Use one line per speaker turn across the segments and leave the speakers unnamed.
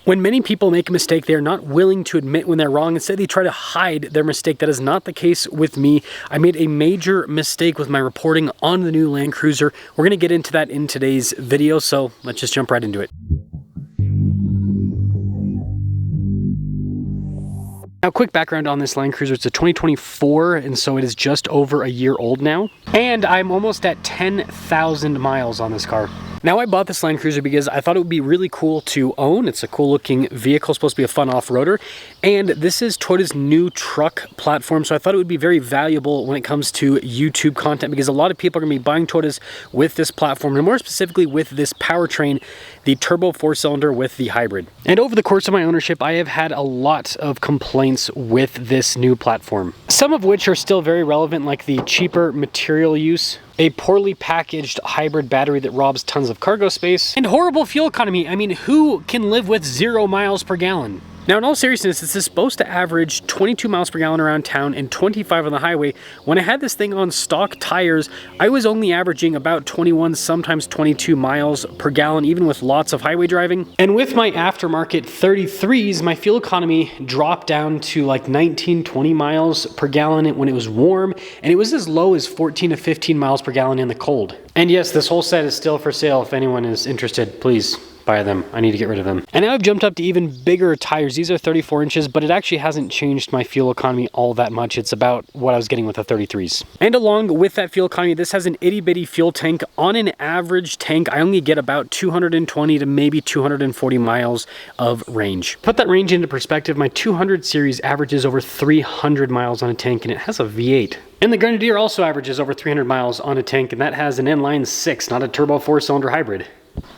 When many people make a mistake, they're not willing to admit when they're wrong. Instead, they try to hide their mistake. That is not the case with me. I made a major mistake with my reporting on the new Land Cruiser. We're going to get into that in today's video, so let's just jump right into it. Now, quick background on this Land Cruiser. It's a 2024, and so it is just over a year old now. And I'm almost at 10,000 miles on this car. Now, I bought this Land Cruiser because I thought it would be really cool to own. It's a cool looking vehicle, supposed to be a fun off-roader. And this is Toyota's new truck platform, so I thought it would be very valuable when it comes to YouTube content because a lot of people are going to be buying Toyotas with this platform, and more specifically with this powertrain, the turbo 4-cylinder with the hybrid. And over the course of my ownership, I have had a lot of complaints with this new platform. Some of which are still very relevant, like the cheaper material use, a poorly packaged hybrid battery that robs tons of cargo space, and horrible fuel economy. I mean, who can live with 0 miles per gallon? Now, in all seriousness, this is supposed to average 22 miles per gallon around town and 25 on the highway. When I had this thing on stock tires, I was only averaging about 21, sometimes 22 miles per gallon, even with lots of highway driving. And with my aftermarket 33s, my fuel economy dropped down to like 19, 20 miles per gallon when it was warm, and it was as low as 14 to 15 miles per gallon in the cold. And yes, this whole set is still for sale. If anyone is interested, please buy them. I need to get rid of them. And now I've jumped up to even bigger tires. These are 34 inches, but it actually hasn't changed my fuel economy all that much. It's about what I was getting with the 33s. And along with that fuel economy, this has an itty bitty fuel tank. On an average tank, I only get about 220 to maybe 240 miles of range. Put that range into perspective, my 200 series averages over 300 miles on a tank, and it has a V8. And the Grenadier also averages over 300 miles on a tank, and that has an inline 6, not a turbo 4-cylinder hybrid.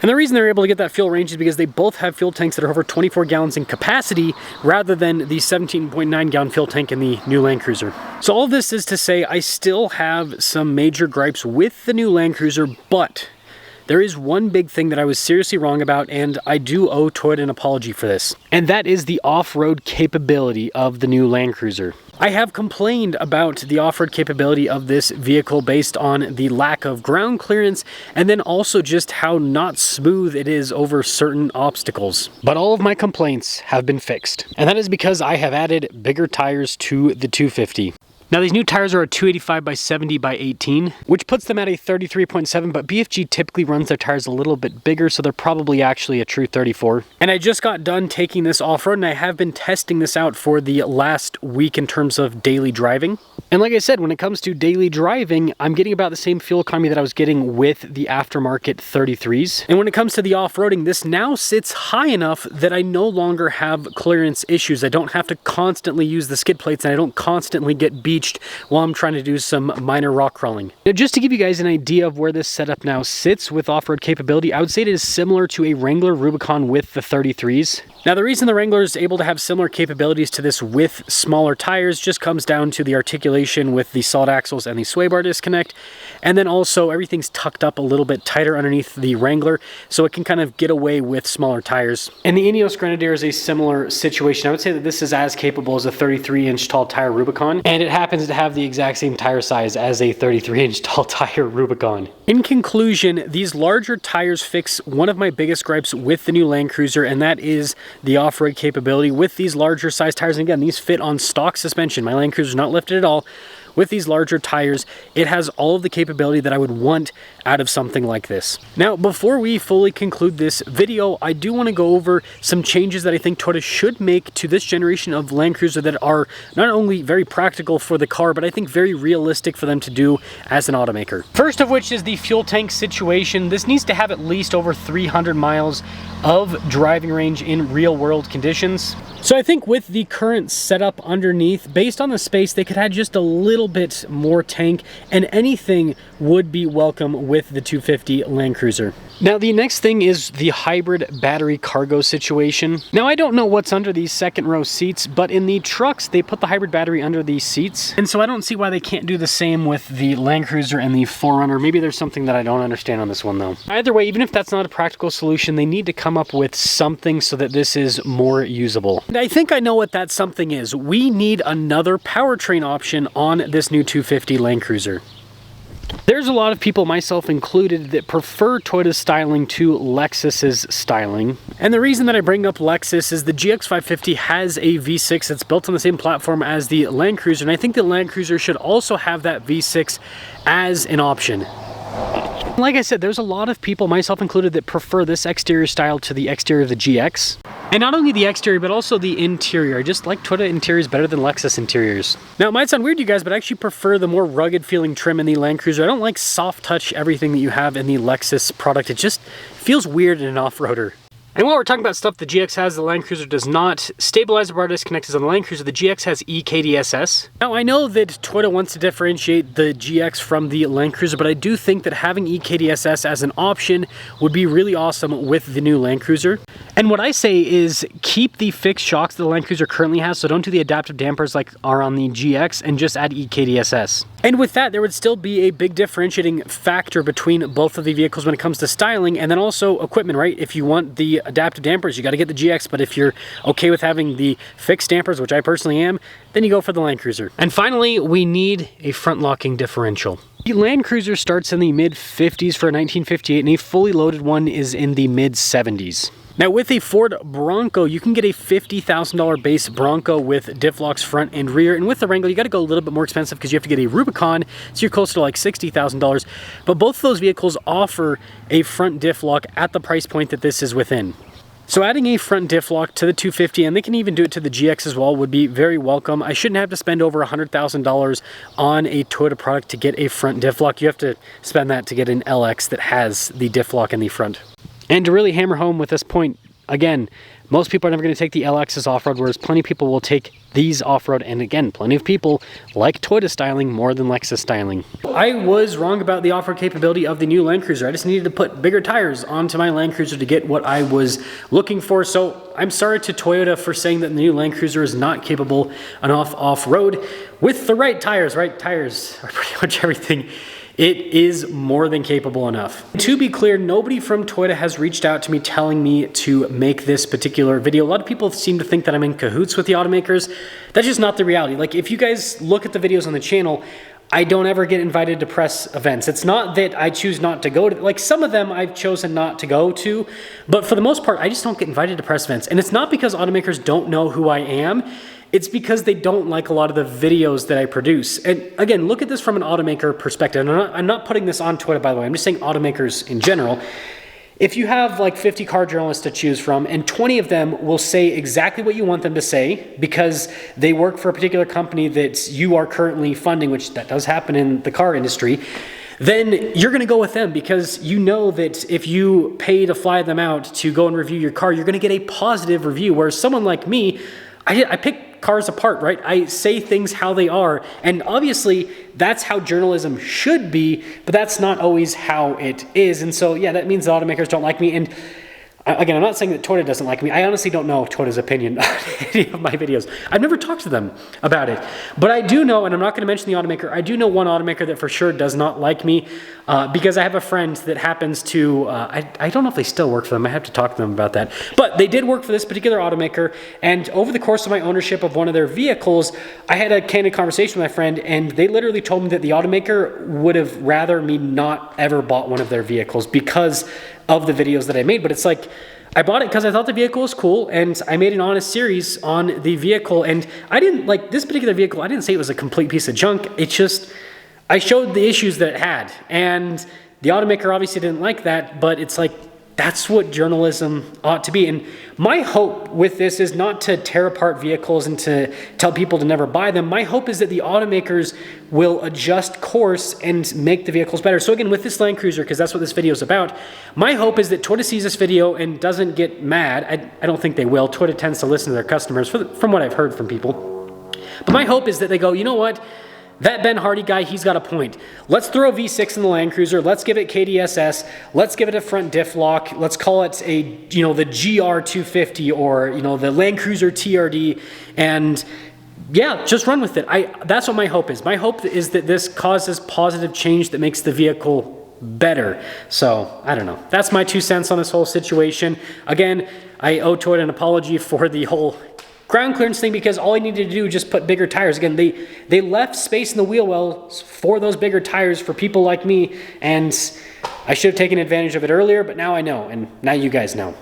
And the reason they're able to get that fuel range is because they both have fuel tanks that are over 24 gallons in capacity rather than the 17.9 gallon fuel tank in the new Land Cruiser. So all this is to say I still have some major gripes with the new Land Cruiser, but there is one big thing that I was seriously wrong about, and I do owe Toyota an apology for this. And that is the off-road capability of the new Land Cruiser. I have complained about the off-road capability of this vehicle based on the lack of ground clearance and then also just how not smooth it is over certain obstacles. But all of my complaints have been fixed. And that is because I have added bigger tires to the 250. Now, these new tires are a 285 by 70 by 18, which puts them at a 33.7, but BFG typically runs their tires a little bit bigger, so they're probably actually a true 34. And I just got done taking this off-road, and I have been testing this out for the last week in terms of daily driving. And like I said, when it comes to daily driving, I'm getting about the same fuel economy that I was getting with the aftermarket 33s. And when it comes to the off-roading, this now sits high enough that I no longer have clearance issues. I don't have to constantly use the skid plates, and I don't constantly get beached while I'm trying to do some minor rock crawling. Now, just to give you guys an idea of where this setup now sits with off-road capability, I would say it is similar to a Wrangler Rubicon with the 33s. Now, the reason the Wrangler is able to have similar capabilities to this with smaller tires just comes down to the articulation with the solid axles and the sway bar disconnect. And then also everything's tucked up a little bit tighter underneath the Wrangler, so it can kind of get away with smaller tires. And the Ineos Grenadier is a similar situation. I would say that this is as capable as a 33-inch tall tire Rubicon, and it happens to have the exact same tire size as a 33-inch tall tire Rubicon. In conclusion, these larger tires fix one of my biggest gripes with the new Land Cruiser, and that is the off-road capability with these larger size tires. And again, these fit on stock suspension. My Land Cruiser is not lifted at all. With these larger tires, it has all of the capability that I would want out of something like this. Now, before we fully conclude this video, I do want to go over some changes that I think Toyota should make to this generation of Land Cruiser that are not only very practical for the car, but I think very realistic for them to do as an automaker. First of which is the fuel tank situation. This needs to have at least over 300 miles of driving range in real world conditions. So I think with the current setup underneath, based on the space, they could add just a little bit more tank, and anything would be welcome with the 250 Land Cruiser. Now, the next thing is the hybrid battery cargo situation. Now, I don't know what's under these second row seats, but in the trucks, they put the hybrid battery under these seats. And so I don't see why they can't do the same with the Land Cruiser and the 4Runner. Maybe there's something that I don't understand on this one, though. Either way, even if that's not a practical solution, they need to come up with something so that this is more usable. And I think I know what that something is. We need another powertrain option on this new 250 Land Cruiser. There's a lot of people, myself included, that prefer Toyota's styling to Lexus's styling. And the reason that I bring up Lexus is the GX550 has a V6 that's built on the same platform as the Land Cruiser, and I think the Land Cruiser should also have that V6 as an option. Like I said, there's a lot of people, myself included, that prefer this exterior style to the exterior of the GX. And not only the exterior, but also the interior. I just like Toyota interiors better than Lexus interiors. Now, it might sound weird to you guys, but I actually prefer the more rugged feeling trim in the Land Cruiser. I don't like soft touch everything that you have in the Lexus product. It just feels weird in an off-roader. And while we're talking about stuff the GX has, the Land Cruiser does not. Stabilizer bar disconnect is on the Land Cruiser. The GX has EKDSS. Now, I know that Toyota wants to differentiate the GX from the Land Cruiser, but I do think that having EKDSS as an option would be really awesome with the new Land Cruiser. And what I say is keep the fixed shocks that the Land Cruiser currently has, so don't do the adaptive dampers like are on the GX, and just add EKDSS. And with that, there would still be a big differentiating factor between both of the vehicles when it comes to styling, and then also equipment, right? If you want the adaptive dampers, you got to get the GX, but if you're okay with having the fixed dampers, which I personally am, then you go for the Land Cruiser. And finally, we need a front locking differential. The Land Cruiser starts in the mid-50s for a 1958, and a fully loaded one is in the mid-70s. Now, with a Ford Bronco, you can get a $50,000 base Bronco with diff locks front and rear. And with the Wrangler, you got to go a little bit more expensive because you have to get a Rubicon, so you're close to like $60,000. But both of those vehicles offer a front diff lock at the price point that this is within. So adding a front diff lock to the 250, and they can even do it to the GX as well, would be very welcome. I shouldn't have to spend over $100,000 on a Toyota product to get a front diff lock. You have to spend that to get an LX that has the diff lock in the front. And to really hammer home with this point, again, most people are never going to take the LXs off-road, whereas plenty of people will take these off-road, and again, plenty of people like Toyota styling more than Lexus styling. I was wrong about the off-road capability of the new Land Cruiser. I just needed to put bigger tires onto my Land Cruiser to get what I was looking for, so I'm sorry to Toyota for saying that the new Land Cruiser is not capable enough off-road. With the right tires are pretty much everything. It is more than capable enough. To be clear, nobody from Toyota has reached out to me telling me to make this particular video. A lot of people seem to think that I'm in cahoots with the automakers. That's just not the reality. Like, if you guys look at the videos on the channel, I don't ever get invited to press events. It's not that I choose not to go to, like some of them I've chosen not to go to, but for the most part, I just don't get invited to press events. And it's not because automakers don't know who I am. It's because they don't like a lot of the videos that I produce. And again, look at this from an automaker perspective. And I'm not putting this on Toyota, by the way. I'm just saying automakers in general. If you have like 50 car journalists to choose from, and 20 of them will say exactly what you want them to say because they work for a particular company that you are currently funding, which that does happen in the car industry, then you're going to go with them because you know that if you pay to fly them out to go and review your car, you're going to get a positive review. Whereas someone like me, I pick cars apart, right? I say things how they are, and obviously that's how journalism should be, but that's not always how it is. And so yeah, that means the automakers don't like me. And again, I'm not saying that Toyota doesn't like me. I honestly don't know Toyota's opinion on any of my videos. I've never talked to them about it. But I do know, and I'm not going to mention the automaker, I do know one automaker that for sure does not like me because I have a friend that happens to, I don't know if they still work for them. I have to talk to them about that. But they did work for this particular automaker, and over the course of my ownership of one of their vehicles, I had a candid conversation with my friend, and they literally told me that the automaker would have rather me not ever bought one of their vehicles because of the videos that I made. But it's like, I bought it because I thought the vehicle was cool, and I made an honest series on the vehicle, and I didn't like this particular vehicle. I didn't say it was a complete piece of junk. It's just, I showed the issues that it had, and the automaker obviously didn't like that, but it's like, that's what journalism ought to be. And my hope with this is not to tear apart vehicles and to tell people to never buy them. My hope is that the automakers will adjust course and make the vehicles better. So again, with this Land Cruiser, because that's what this video is about, my hope is that Toyota sees this video and doesn't get mad. I don't think they will. Toyota tends to listen to their customers from what I've heard from people. But my hope is that they go, you know what? That Ben Hardy guy, he's got a point. Let's throw a V6 in the Land Cruiser. Let's give it KDSS. Let's give it a front diff lock. Let's call it a, the GR250 or, the Land Cruiser TRD. And yeah, just run with it. That's what my hope is. My hope is that this causes positive change that makes the vehicle better. So, I don't know. That's my 2 cents on this whole situation. Again, I owe Toyota an apology for the whole ground clearance thing because all I needed to do was just put bigger tires. Again, they left space in the wheel wells for those bigger tires for people like me, and I should have taken advantage of it earlier, but now I know, and now you guys know.